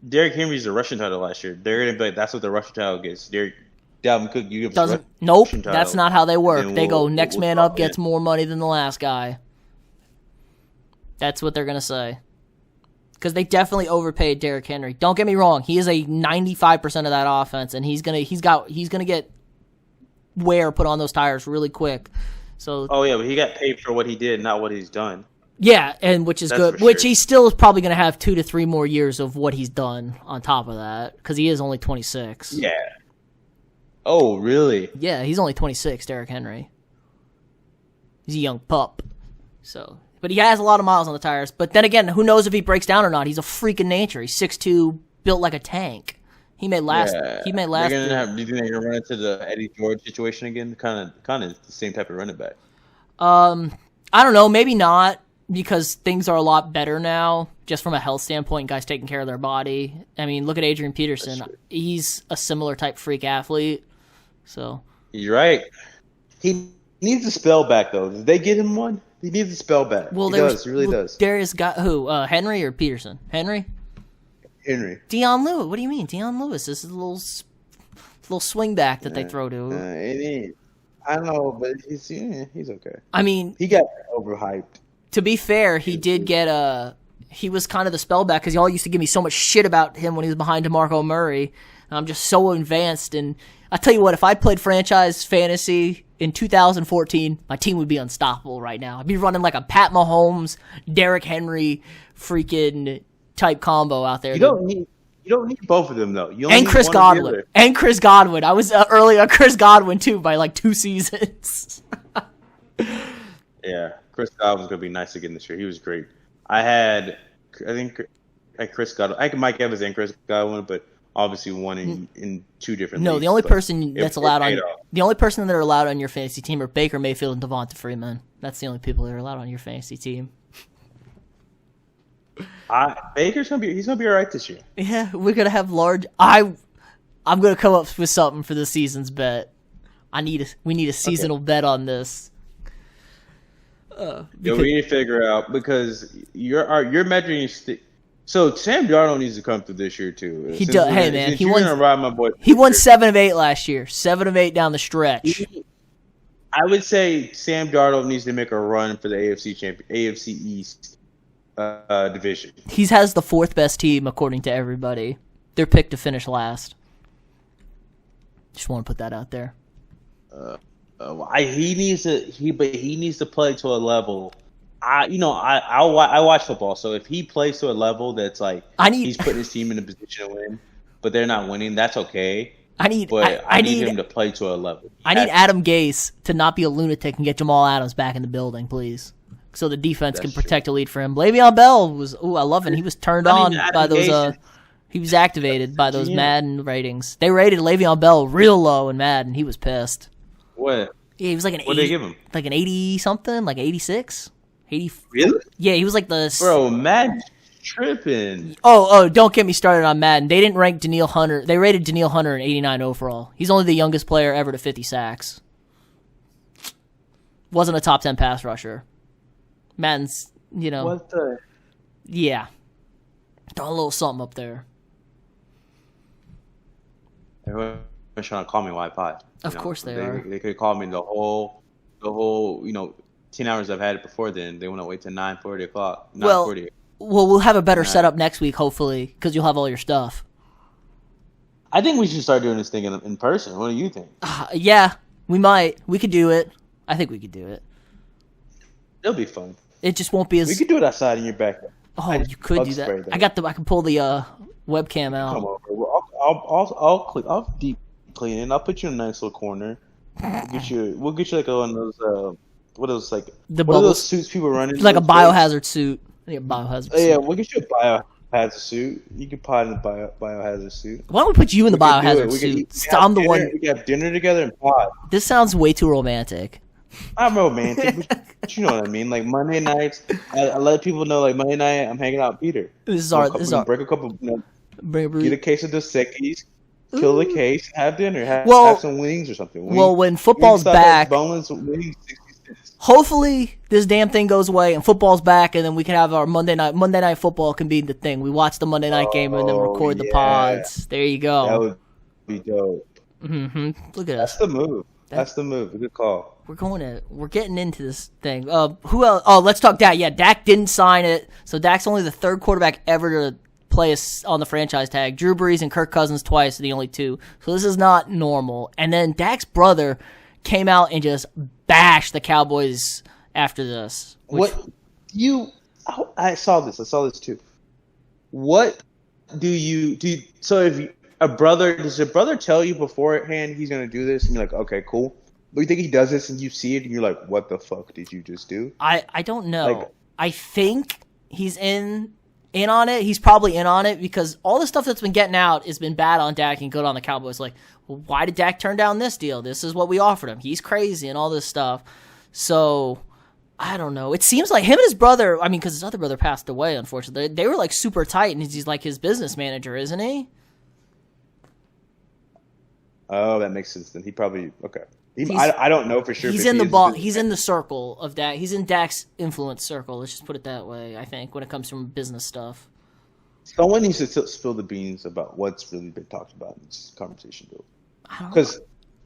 Derrick Henry's a rushing title last year. They're gonna be like, that's what the rushing title gets. Dalvin Cook, you give us a Nope, rushing title, that's not how they work. and They go we'll- next we'll man talk up gets more money than the last guy. That's what they're gonna say. Because they definitely overpaid Derrick Henry. Don't get me wrong; he is a 95% of that offense, and he's gonna get wear put on those tires really quick. So Oh yeah, but he got paid for what he did, not what he's done. yeah, and which is That's good. for Which sure. he still is probably gonna have 2 to 3 more years of what he's done on top of that, because he is only 26. Yeah. Oh really? Yeah, he's only 26, Derrick Henry. He's a young pup. So, but he has a lot of miles on the tires. But then again, who knows if he breaks down or not? He's a freak of nature. He's 6'2", built like a tank. He may last. Yeah. He may last. Do you think they're gonna run into the Eddie George situation again? Kind of the same type of running back. I don't know. Maybe not, because things are a lot better now, just from a health standpoint. Guys taking care of their body. I mean, look at Adrian Peterson. He's a similar type freak athlete. So You're right. He needs a spell back though. Did they get him one? He needs a spell back. He does. He really does. Darius got who? Henry or Peterson? Henry. Henry. Deion Lewis. What do you mean, Deion Lewis? This is a little swing back that they throw to. It is. I don't know, but he's okay. I mean, He got overhyped. to be fair, he did get he was kind of the spellback because y'all used to give me so much shit about him when he was behind DeMarco Murray. And I'm just so advanced, and I tell you what, if I played franchise fantasy in 2014, my team would be unstoppable right now. I'd be running like a Pat Mahomes, Derrick Henry, freaking type combo out there. You You don't need both of them though. You only And need Chris one or the Godwin. other. And Chris Godwin. I was early on Chris Godwin too by like 2 seasons. Yeah, Chris Godwin's gonna be nice again this year. He was great. I think, Chris Godwin. I can Mike Evans and Chris Godwin, but obviously one in 2 different. No, leagues, the only but person that's allowed on paid off. the only person that are allowed on your fantasy team are Baker Mayfield and Devonta Freeman. That's the only people that are allowed on your fantasy team. Baker's he's gonna be all right this year. Yeah, we're gonna have large. I'm gonna come up with something for the season's bet. We need a seasonal bet on this. Yeah, we need to figure out because you're measuring. So Sam Darnold needs to come through this year too. He does. Hey man, he won. Ride my boy He won 7 of 8 last year. 7 of 8 down the stretch. I would say Sam Darnold needs to make a run for the AFC East division. He has the 4th best team according to everybody. They're picked to finish last. Just want to put that out there. He needs to play to a level. I watch football, so if he plays to a level that's like he's putting his team in a position to win, but they're not winning, that's okay. I need him to play to a level. I need Adam Gase to not be a lunatic and get Jamal Adams back in the building, please, so the defense can protect a lead for him. Le'Veon Bell was, I love it. He was turned on by those. He was activated by those Madden ratings. They rated Le'Veon Bell real low in Madden. He was pissed. What? Yeah, he was like an 80. What did they give him? Like an 80 something, like 86. 80. Really? Yeah, he was like the. Bro, Madden tripping. Oh, don't get me started on Madden. They didn't rank Daniil Hunter. They rated Daniil Hunter an 89 overall. He's only the youngest player ever to 50 sacks. Wasn't a top 10 pass rusher. Madden's, What the? Yeah. Throw a little something up there. Everyone's trying to call me White Pie. Of course they are. They could call me the whole 10 hours I've had it before then. They want to wait till 9:40 o'clock. 9:40. Well, we'll have a better setup next week, hopefully, because you'll have all your stuff. I think we should start doing this thing in person. What do you think? Yeah, we might. We could do it. I think we could do it. It'll be fun. It just won't be as. We could do it outside in your backyard. Oh, you could do that. I can pull the webcam out. Come over. I'll deep clean it. I'll put you in a nice little corner. We'll get you like one of those. What are those like? What are those suits people running? Like a biohazard suit. I think a biohazard suit. Yeah, we'll get you a biohazard suit. You can pod in the biohazard suit. Why don't we put you in the biohazard suit? I'm the one. We can have dinner together and pod. This sounds way too romantic. I'm romantic, but you know what I mean. Like Monday nights, I let people know. Like Monday night, I'm hanging out with Peter. This is our. Break a couple. Get a case of Dos Equis, kill the case, have dinner, have some wings or something. When football's back, boneless wings, 60 cents. Hopefully this damn thing goes away and football's back, and then we can have our Monday night football can be the thing. We watch the Monday night game and then record the pods. There you go. That would be dope. Mm-hmm. Look at us. That's the move. That's the move. Good call. We're getting into this thing. Who else? Oh, let's talk Dak. Yeah, Dak didn't sign it, so Dak's only the 3rd quarterback ever to play us on the franchise tag. Drew Brees and Kirk Cousins twice are the only 2. So this is not normal. And then Dak's brother came out and just bashed the Cowboys after this. I saw this. I saw this too. What do you do? So if does your brother tell you beforehand he's gonna do this, and you're like, okay, cool. But you think he does this, and you see it, and you're like, what the fuck did you just do? I don't know. I think he's in on it. He's probably in on it because all the stuff that's been getting out has been bad on Dak and good on the Cowboys. Like, well, why did Dak turn down this deal? This is what we offered him. He's crazy and all this stuff. So I don't know. It seems like him and his brother, because his other brother passed away, unfortunately. They were like super tight, and he's like his business manager, isn't he? Oh, that makes sense. Then he probably okay. I don't know for sure. He's in the ball. He's in the circle of Dak. He's in Dak's influence circle. Let's just put it that way. I think when it comes from business stuff, someone needs to spill the beans about what's really been talked about in this conversation, though. Because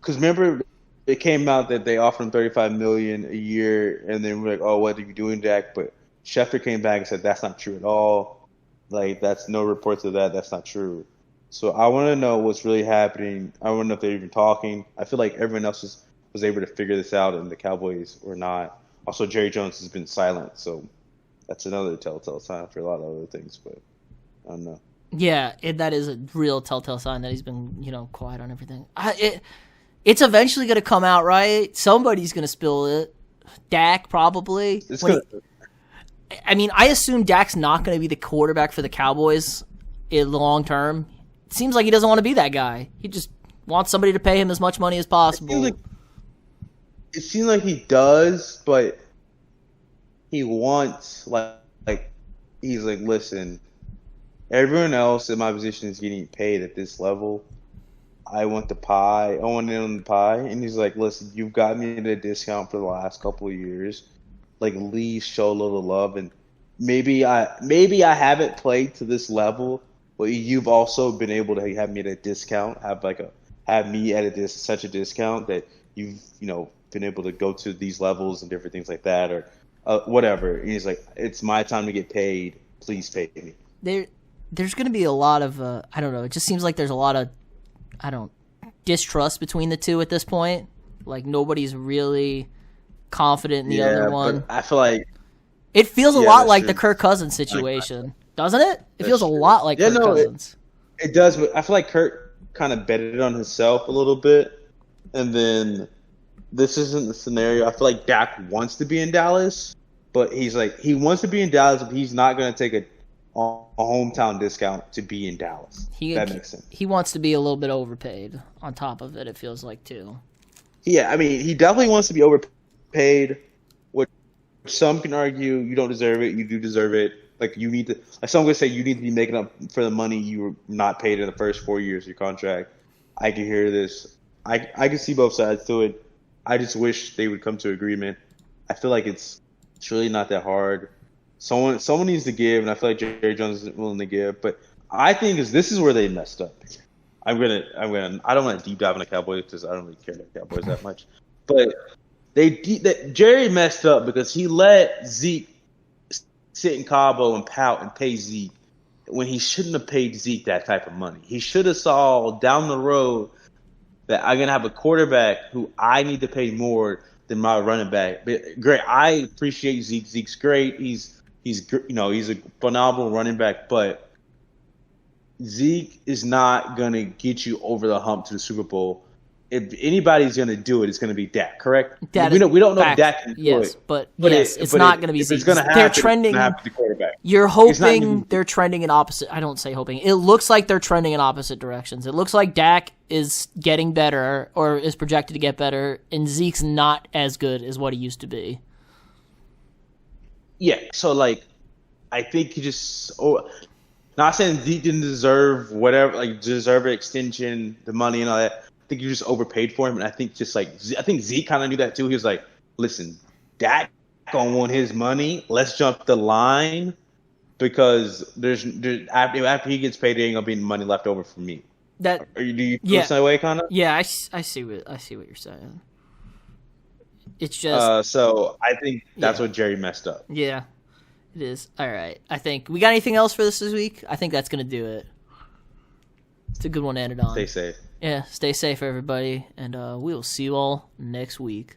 remember, it came out that they offered him $35 million a year, and then we're like, "Oh, what are you doing, Dak?" But Schefter came back and said that's not true at all. Like that's no reports of that. That's not true. So I want to know what's really happening. I want to know if they're even talking. I feel like everyone else was able to figure this out, and the Cowboys were not. Also, Jerry Jones has been silent, so that's another telltale sign for a lot of other things. But I don't know. Yeah, that is a real telltale sign that he's been, quiet on everything. It's eventually going to come out, right? Somebody's going to spill it. Dak, probably. I assume Dak's not going to be the quarterback for the Cowboys in the long term. It seems like he doesn't want to be that guy. He just wants somebody to pay him as much money as possible. It seems like he does, but he wants, he's like, listen, everyone else in my position is getting paid at this level. I want the pie. I want in on the pie. And he's like, listen, you've got me at a discount for the last couple of years. Like, at least show a little love. And maybe I haven't played to this level, but you've also been able to have me at a discount, have me at such a discount that you've, been able to go to these levels and different things like that, or whatever. And he's like, it's my time to get paid. Please pay me. There's going to be a lot of, I don't know, it just seems like there's a lot of, distrust between the two at this point. Like, nobody's really confident in the other one. I feel like it feels a lot like the Kirk Cousins situation, doesn't it? It feels a lot like Kirk Cousins. It does, but I feel like Kirk kind of betted on himself a little bit, and then this isn't the scenario. I feel like Dak wants to be in Dallas, but he wants to be in Dallas, but he's not going to take a hometown discount to be in Dallas. That makes sense. He wants to be a little bit overpaid on top of it, it feels like, too. Yeah, he definitely wants to be overpaid, which some can argue you don't deserve it. You do deserve it. Like, you need to, some would say you need to be making up for the money you were not paid in the first 4 years of your contract. I can hear this. I can see both sides to it. I just wish they would come to agreement. I feel like it's really not that hard. Someone needs to give, and I feel like Jerry Jones isn't willing to give. But I think this is where they messed up. I don't want to deep dive on the Cowboys because I don't really care about the Cowboys that much. But Jerry messed up because he let Zeke sit in Cabo and pout and pay Zeke when he shouldn't have paid Zeke that type of money. He should have saw down the road that I'm gonna have a quarterback who I need to pay more than my running back. But great, I appreciate Zeke. Zeke's great. He's a phenomenal running back, but Zeke is not going to get you over the hump to the Super Bowl. If anybody's going to do it, it's going to be Dak, correct? We don't know if Dak can do it. But it's not going to be Zeke. It's going to happen. They're trending. The quarterback. You're hoping they're trending in opposite. I don't say hoping. It looks like they're trending in opposite directions. It looks like Dak is getting better or is projected to get better, and Zeke's not as good as what he used to be. Yeah, so I think he just not saying Zeke didn't deserve deserve an extension, the money and all that. I think you just overpaid for him, and I think Zeke kind of knew that too. He was like, "Listen, Dak gonna want his money. Let's jump the line because there's after he gets paid, there ain't gonna be money left over for me." Do you feel that way, kind of? Yeah, I see what you're saying. It's just so I think that's what Jerry messed up. Yeah, it is. All right. I think we got anything else for this week? I think that's going to do it. It's a good one to end it on. Stay safe. Yeah, stay safe, everybody, and we will see you all next week.